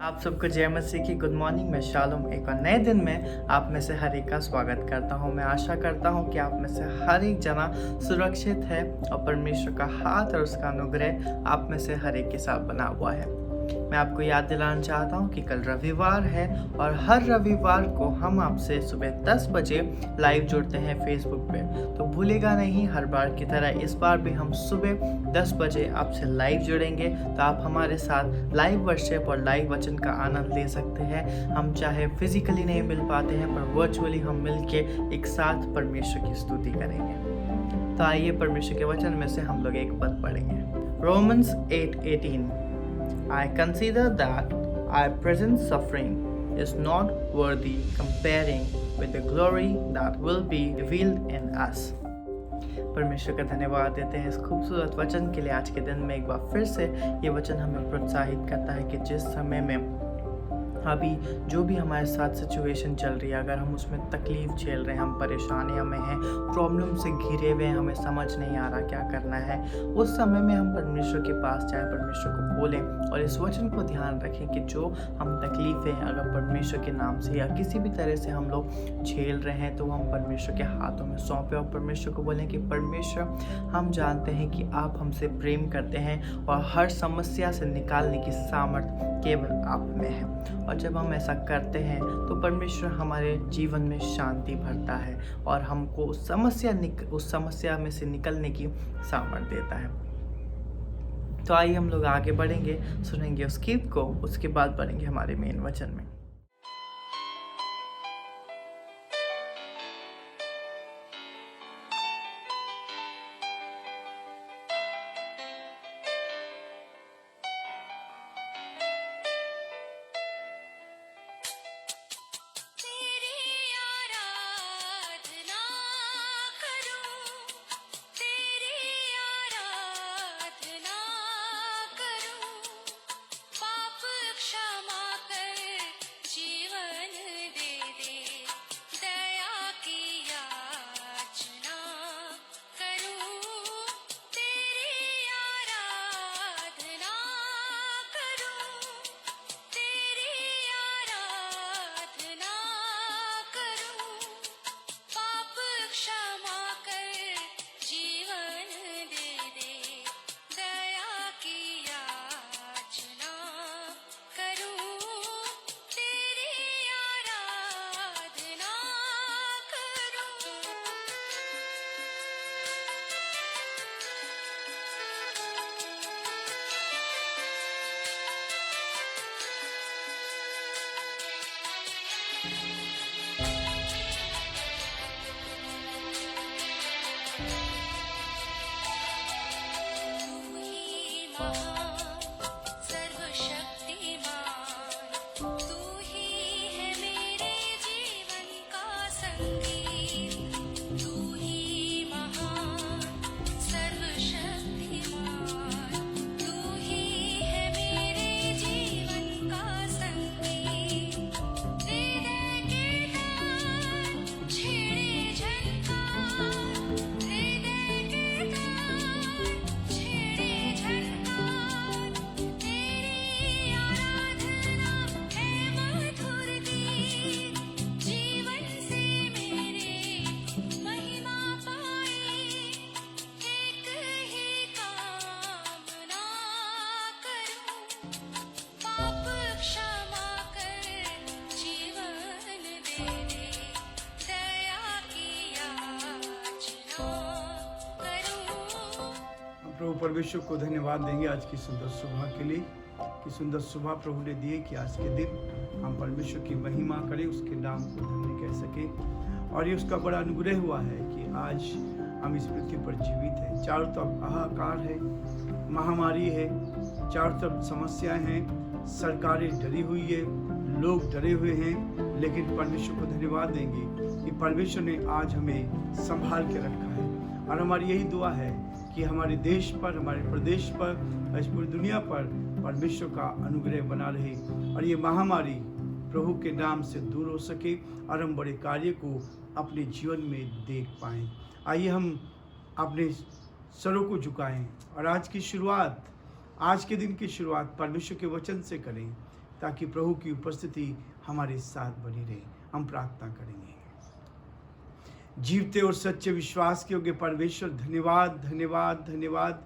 आप सबको जय मसीह की गुड मॉर्निंग। मैं शालोम एक और नए दिन में आप में से हर एक का स्वागत करता हूं। मैं आशा करता हूं कि आप में से हर एक जना सुरक्षित है और परमेश्वर का हाथ और उसका अनुग्रह आप में से हर एक के साथ बना हुआ है। मैं आपको याद दिलाना चाहता हूं कि कल रविवार है और हर रविवार को हम आपसे सुबह 10 बजे लाइव जुड़ते हैं फेसबुक पे। तो भूलेगा नहीं, हर बार की तरह इस बार भी हम सुबह 10 बजे आपसे लाइव जुड़ेंगे। तो आप हमारे साथ लाइव वर्शिप और लाइव वचन का आनंद ले सकते हैं। हम चाहे फिजिकली नहीं मिल पाते हैं पर वर्चुअली हम मिल के एक साथ परमेश्वर की स्तुति करेंगे। तो आइए परमेश्वर के वचन में से हम लोग एक पद पढ़ेंगे। Romans 8:18 I consider that our present suffering is not worthy comparing with the glory that will be revealed in us. परमेश्वर का धन्यवाद देते हैं इस खूबसूरत वचन के लिए। आज के दिन में एक बार फिर से ये वचन हमें प्रोत्साहित करता है कि जिस समय में अभी जो भी हमारे साथ सिचुएशन चल रही है, अगर हम उसमें तकलीफ झेल रहे हैं, हम परेशानियों में हैं, प्रॉब्लम से घिरे हुए हैं, हमें समझ नहीं आ रहा क्या करना है, उस समय में हम परमेश्वर के पास जाए, परमेश्वर को बोलें और इस वचन को ध्यान रखें कि जो हम तकलीफ़ें अगर परमेश्वर के नाम से या किसी भी तरह से हम लोग झेल रहे हैं तो हम परमेश्वर के हाथों में सौंपें और परमेश्वर को बोलें कि परमेश्वर, हम जानते हैं कि आप हमसे प्रेम करते हैं और हर समस्या से निकालने की सामर्थ्य केवल आप में है। और जब हम ऐसा करते हैं तो परमेश्वर हमारे जीवन में शांति भरता है और हमको उस समस्या में से निकलने की सामर्थ्य देता है। तो आइए हम लोग आगे बढ़ेंगे, सुनेंगे उस गीत को, उसके बाद बढ़ेंगे हमारे मेन वचन में। प्रभु परमेश्वर को धन्यवाद देंगे आज की सुंदर सुबह के लिए कि सुंदर सुबह प्रभु ने दिए कि आज के दिन हम परमेश्वर की महिमा करें, उसके नाम को धन्य कह सकें। और ये उसका बड़ा अनुग्रह हुआ है कि आज हम इस पृथ्वी पर जीवित हैं। चारों तरफ हाहाकार है, महामारी है, चारों तरफ समस्याएं हैं, सरकारें डरी हुई है, लोग डरे हुए हैं, लेकिन परमेश्वर को धन्यवाद देंगे कि परमेश्वर ने आज हमें संभाल के रखा है। और हमारी यही दुआ है कि हमारे देश पर, हमारे प्रदेश पर, इस पूरी दुनिया पर परमेश्वर का अनुग्रह बना रहे और ये महामारी प्रभु के नाम से दूर हो सके और हम बड़े कार्य को अपने जीवन में देख पाएं। आइए हम अपने सरों को झुकाएं और आज के दिन की शुरुआत परमेश्वर के वचन से करें। ताकि प्रभु की उपस्थिति हमारे साथ बनी रहे। हम प्रार्थना करेंगे। जीवते और सच्चे विश्वास के योग्य परमेश्वर, धन्यवाद धन्यवाद धन्यवाद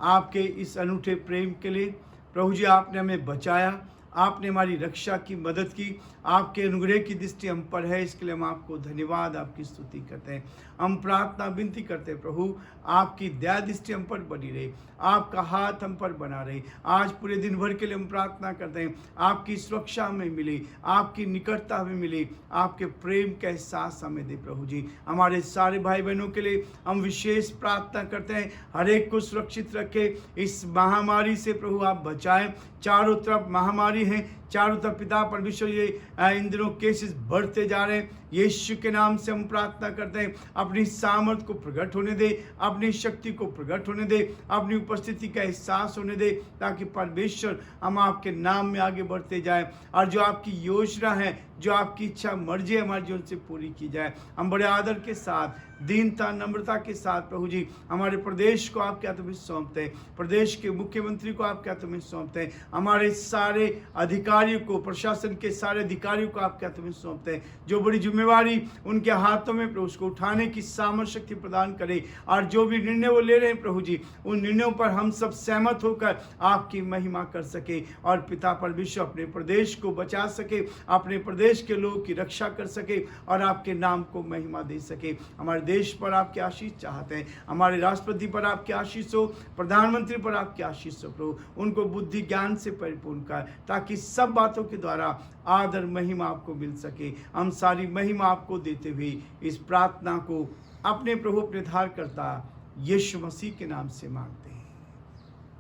आपके इस अनूठे प्रेम के लिए। प्रभु जी, आपने हमें बचाया, आपने हमारी रक्षा की मदद की, आपके अनुग्रह की दृष्टि हम पर है, इसके लिए हम आपको धन्यवाद, आपकी स्तुति करते हैं। हम प्रार्थना विनती करते हैं प्रभु, आपकी दया दृष्टि हम पर बनी रहे, आपका हाथ हम पर बना रहे। आज पूरे दिन भर के लिए हम प्रार्थना करते हैं, आपकी सुरक्षा हमें मिले, आपकी निकटता हमें मिले, आपके प्रेम का एहसास हमें दे। प्रभु जी, हमारे सारे भाई बहनों के लिए हम विशेष प्रार्थना करते हैं, हर एक को सुरक्षित रखे, इस महामारी से प्रभु आप बचाएं। चारों तरफ महामारी है, चारों तरफ पिता परमेश्वर ये इन दिनों केसेस बढ़ते जा रहे हैं। यीशु के नाम से हम प्रार्थना करते हैं, अपनी सामर्थ को प्रकट होने दे, अपनी शक्ति को प्रकट होने दे, अपनी उपस्थिति का एहसास होने दे, ताकि परमेश्वर हम आपके नाम में आगे बढ़ते जाएं और जो आपकी योजना है, जो आपकी इच्छा मर्जी हमारे जीवन से पूरी की जाए। हम बड़े आदर के साथ, दीनता नम्रता के साथ प्रभु जी हमारे प्रदेश को आपके हाथों में सौंपते हैं, प्रदेश के मुख्यमंत्री को आपके हाथों में सौंपते हैं, हमारे सारे अधिकारियों को, प्रशासन के सारे अधिकारियों को आपके हाथों में सौंपते हैं। जो बड़ी जिम्मेवारी उनके हाथों में प्रभु, उसको उठाने की सामर्थ शक्ति प्रदान करे, और जो भी निर्णय वो ले रहे हैं प्रभु जी, उन निर्णयों पर हम सब सहमत होकर आपकी महिमा कर सके, और पिता परमेश्वर अपने प्रदेश को बचा सके, अपने प्रदेश के लोगों की रक्षा कर सके, और आपके नाम को महिमा दे सके। हमारे देश पर आपकी आशीष चाहते हैं, हमारे राष्ट्रपति पर आपकी आशीष हो, प्रधानमंत्री पर आपकी आशीष हो प्रभु, उनको बुद्धि ज्ञान से परिपूर्ण कर, ताकि सब बातों के द्वारा आदर महिमा आपको मिल सके। हम सारी महिमा आपको देते हुए इस प्रार्थना को अपने प्रभु, अपने धारकर्ता यीशु मसीह के नाम से मांगते हैं,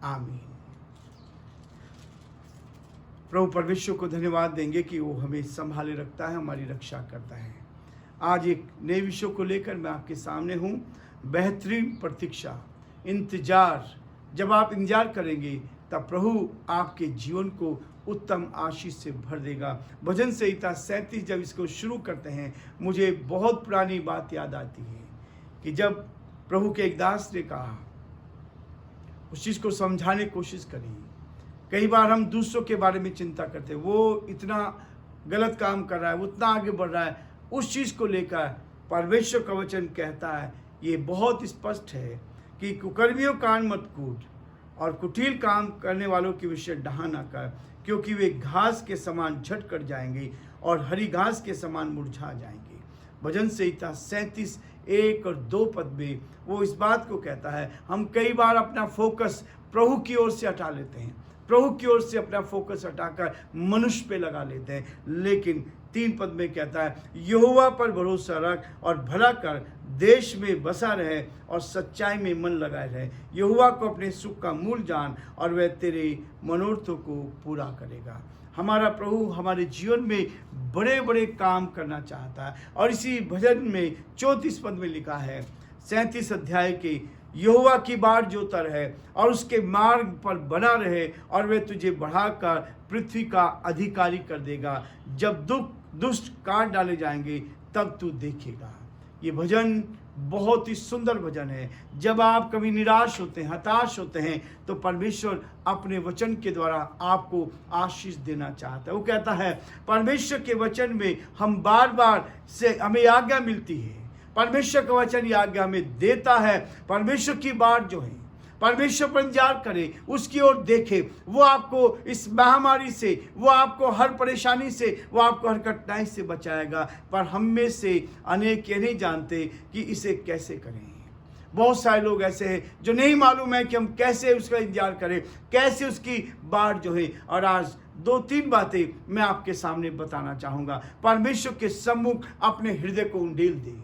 आमीन। प्रभु परमेश्वर को धन्यवाद देंगे कि वो हमें संभाले रखता है, हमारी रक्षा करता है। आज एक नए विषय को लेकर मैं आपके सामने हूँ, बेहतरीन प्रतीक्षा, इंतजार। जब आप इंतजार करेंगे तब प्रभु आपके जीवन को उत्तम आशीष से भर देगा। भजन संहिता 37 जब इसको शुरू करते हैं, मुझे बहुत पुरानी बात याद आती है कि जब प्रभु के एक दास ने कहा, उस चीज़ को समझाने की कोशिश करी। कई बार हम दूसरों के बारे में चिंता करते हैं, वो इतना गलत काम कर रहा है, वो उतना आगे बढ़ रहा है, उस चीज़ को लेकर परमेश्वर का वचन कहता है, ये बहुत स्पष्ट है कि कुकर्मियों कान मत कूट, और कुटिल काम करने वालों के विषय डहा न कर, क्योंकि वे घास के समान झट कर जाएंगे और हरी घास के समान मुरझा जाएंगे। भजन संहिता 37 1 और 2 पद में वो इस बात को कहता है। हम कई बार अपना फोकस प्रभु की ओर से हटा लेते हैं, प्रभु की ओर से अपना फोकस हटाकर मनुष्य पे लगा लेते हैं, लेकिन 3 पद में कहता है, यहोवा पर भरोसा रख और भला कर, देश में बसा रहे और सच्चाई में मन लगाए रहे। यहोवा को अपने सुख का मूल जान, और वह तेरे मनोरथों को पूरा करेगा। हमारा प्रभु हमारे जीवन में बड़े बड़े काम करना चाहता है, और इसी भजन में 34 पद में लिखा है, 37 अध्याय के, यहोवा की बाट जोता रहे और उसके मार्ग पर बना रहे, और वह तुझे बढ़ाकर पृथ्वी का अधिकारी कर देगा। जब दुष्ट काट डाले जाएंगे तब तू देखेगा। ये भजन बहुत ही सुंदर भजन है। जब आप कभी निराश होते हैं, हताश होते हैं, तो परमेश्वर अपने वचन के द्वारा आपको आशीष देना चाहता है। वो कहता है, परमेश्वर के वचन में हम बार बार से हमें आज्ञा मिलती है, परमेश्वर का वचन ये आज्ञा हमें देता है। परमेश्वर की बात जो है, परमेश्वर पर इंतजार करे, उसकी ओर देखे, वो आपको इस महामारी से, वो आपको हर परेशानी से, वो आपको हर कठिनाई से बचाएगा। पर हम में से अनेक ये नहीं जानते कि इसे कैसे करें। बहुत सारे लोग ऐसे हैं जो नहीं मालूम है कि हम कैसे उसका इंतजार करें, कैसे उसकी बाट जो है। और आज 2-3 बातें मैं आपके सामने बताना चाहूँगा। परमेश्वर के सम्मुख अपने हृदय को उंडेल दे।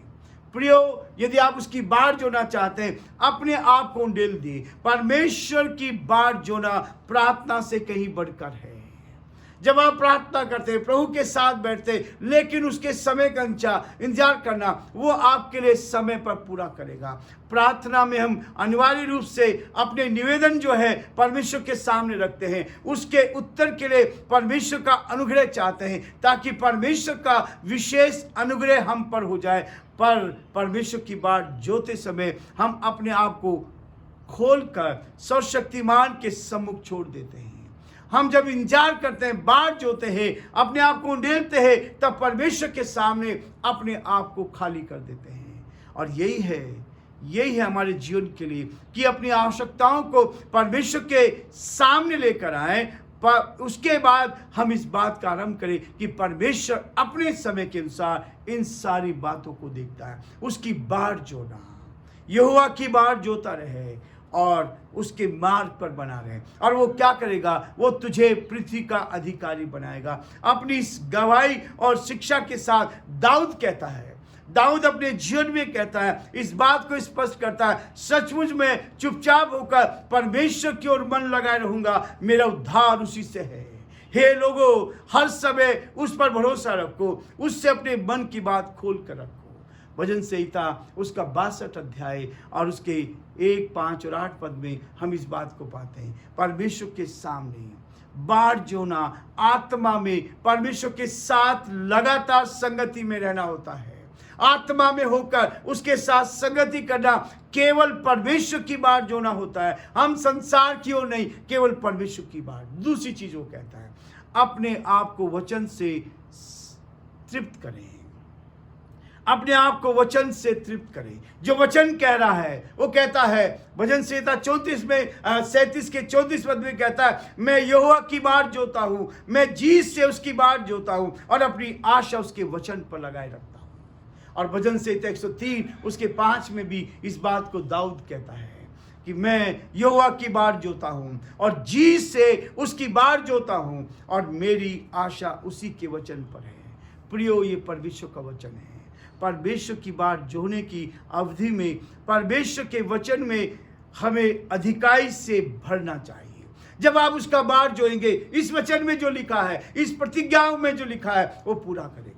प्रियो, यदि आप उसकी बाट जोना चाहते हैं, अपने आप को उंडेल दिए। परमेश्वर की बाट जोना प्रार्थना से कहीं बढ़कर है। जब आप प्रार्थना करते हैं, प्रभु के साथ बैठते हैं, लेकिन उसके समय का इंतजार करना, वो आपके लिए समय पर पूरा करेगा। प्रार्थना में हम अनिवार्य रूप से अपने निवेदन जो है परमेश्वर के सामने रखते हैं, उसके उत्तर के लिए परमेश्वर का अनुग्रह चाहते हैं, ताकि परमेश्वर का विशेष अनुग्रह हम पर हो जाए। पर परमेश्वर की बाट जोते समय हम अपने आप को खोलकर सर्वशक्तिमान के सम्मुख छोड़ देते हैं। हम जब इंतजार करते हैं, बाट जोते हैं, अपने आप को उंडेलते हैं, तब परमेश्वर के सामने अपने आप को खाली कर देते हैं। और यही है हमारे जीवन के लिए कि अपनी आवश्यकताओं को परमेश्वर के सामने लेकर आए। पर उसके बाद हम इस बात का आरंभ करें कि परमेश्वर अपने समय के अनुसार इन सारी बातों को देखता है। उसकी बाट जोना, यहोवा की बाट जोता रहे और उसके मार्ग पर बना रहे। और वो क्या करेगा? वो तुझे पृथ्वी का अधिकारी बनाएगा। अपनी इस गवाही और शिक्षा के साथ दाऊद अपने जीवन में कहता है, इस बात को स्पष्ट करता है, सचमुच में चुपचाप होकर परमेश्वर की ओर मन लगाए रहूंगा, मेरा उद्धार उसी से है। हे लोगों, हर समय उस पर भरोसा रखो, उससे अपने मन की बात खोल कर रखो। भजन संहिता उसका 62 अध्याय और उसके 1, 5 और 8 पद में हम इस बात को पाते हैं। परमेश्वर के सामने बाट जोना, आत्मा में परमेश्वर के साथ लगातार संगति में रहना होता है। आत्मा में होकर उसके साथ संगति करना केवल परमेश्वर की बाट जोना होता है। हम संसार की ओर नहीं, केवल परमेश्वर की बाट। दूसरी चीज वो कहता है, अपने आप को वचन से तृप्त करें। अपने आप को वचन से तृप्त करें। जो वचन कह रहा है वो कहता है, भजन संहिता 34 में 37 के 34 पद में कहता है, मैं यहोवा की बाट जोता हूं, मैं जी से उसकी बाट जोता हूं और अपनी आशा उसके वचन पर लगाए रखता हूं। और भजन संहिता 103 उसके 5 में भी इस बात को दाऊद कहता है कि मैं यहोवा की बाट जोता हूं और जी से उसकी बाट जोता हूं और मेरी आशा उसी के वचन पर है। प्रियो, ये परमेश्वर का वचन है। परमेश्वर की बाट जोने की अवधि में परमेश्वर के वचन में हमें अधिकाई से भरना चाहिए। जब आप उसका बाट जोएंगे, इस वचन में जो लिखा है, इस प्रतिज्ञाओं में जो लिखा है, वो पूरा करेगा।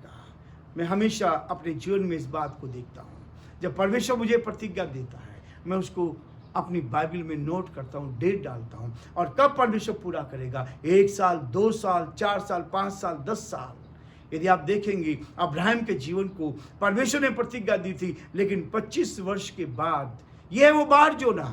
मैं हमेशा अपने जीवन में इस बात को देखता हूँ। जब परमेश्वर मुझे प्रतिज्ञा देता है, मैं उसको अपनी बाइबल में नोट करता हूँ, डेट डालता हूँ, और कब परमेश्वर पूरा करेगा, 1 साल, 2 साल, 4 साल, 5 साल, 10 साल। यदि आप देखेंगे अब्राहम के जीवन को परमेश्वर ने प्रतिज्ञा दी थी, लेकिन 25 वर्ष के बाद यह वो बाट जोना,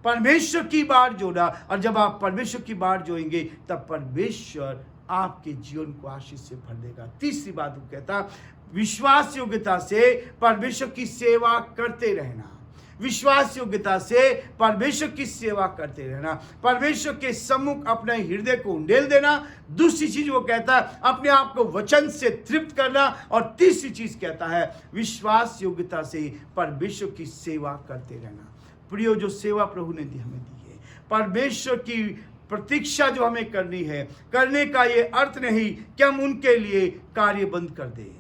परमेश्वर की बाट जोना। और जब आप परमेश्वर की बाट जोएंगे, तब परमेश्वर आपके जीवन को आशीष से भर देगा। तीसरी बात वो कहता, विश्वास योग्यता से परमेश्वर की सेवा करते रहना। विश्वास योग्यता से परमेश्वर की सेवा करते रहना, परमेश्वर के सम्मुख अपने हृदय को उंडेल देना। दूसरी चीज वो कहता है, अपने आप को वचन से तृप्त करना। और तीसरी चीज कहता है, विश्वास योग्यता से परमेश्वर की सेवा करते रहना। प्रियो, जो सेवा प्रभु ने हमें दी है, परमेश्वर की प्रतीक्षा जो हमें करनी है, करने का ये अर्थ नहीं कि हम उनके लिए कार्य बंद कर दें।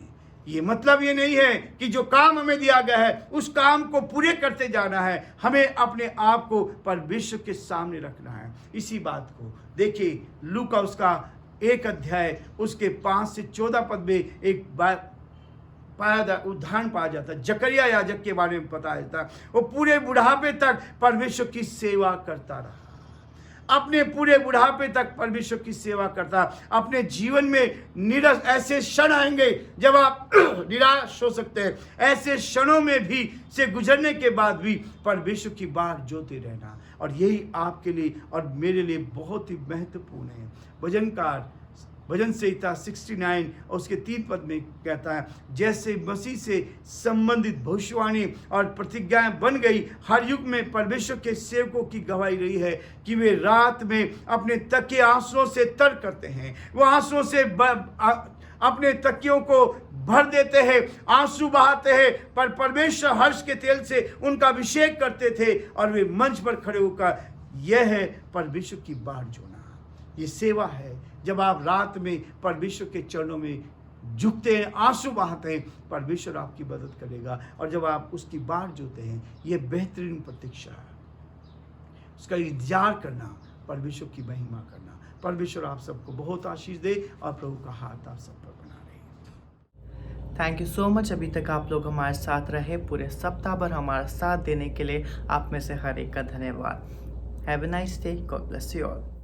ये मतलब ये नहीं है कि जो काम हमें दिया गया है उस काम को पूरे करते जाना है। हमें अपने आप को परमेश्वर के सामने रखना है। इसी बात को देखिए, लूका उसका 1 अध्याय उसके 5 से 14 पद में एक उदाहरण पाया जाता है। जकरिया याजक के बारे में पता जाता, वो पूरे बुढ़ापे तक परमेश्वर की सेवा करता रहा। अपने पूरे बुढ़ापे तक परमेश्वर की सेवा करता। अपने जीवन में निराश ऐसे क्षण आएंगे जब आप निराश हो सकते हैं। ऐसे क्षणों में भी से गुजरने के बाद भी परमेश्वर की बाट जोते रहना, और यही आपके लिए और मेरे लिए बहुत ही महत्वपूर्ण है। भजनकार भजन संहिता 69 और उसके 3 पद में कहता है, जैसे मसीह से संबंधित भविष्यवाणी और प्रतिज्ञाएं बन गई, हर युग में परमेश्वर के सेवकों की गवाही रही है कि वे रात में अपने तकिए आंसुओं से तर करते हैं। वो आंसुओं से अपने तकियों को भर देते हैं, आंसू बहाते हैं, पर परमेश्वर हर्ष के तेल से उनका अभिषेक करते थे और वे मंच पर खड़े होकर, यह है परमेश्वर की बाट जोना। ये सेवा है। जब आप रात में परमेश्वर के चरणों में झुकते हैं, आंसू बहाते हैं, परमेश्वर आपकी मदद करेगा। और जब आप उसकी बाट जोते हैं, ये बेहतरीन प्रतीक्षा है, उसका इंतजार करना, परमेश्वर की महिमा करना। परमेश्वर आप सबको बहुत आशीष दे और प्रभु का हाथ आप सब पर बना रहे। Thank you so much. अभी तक आप लोग हमारे साथ रहे, पूरे सप्ताह भर हमारा साथ देने के लिए आप में से हर एक का धन्यवाद। Have a nice day. God bless you all.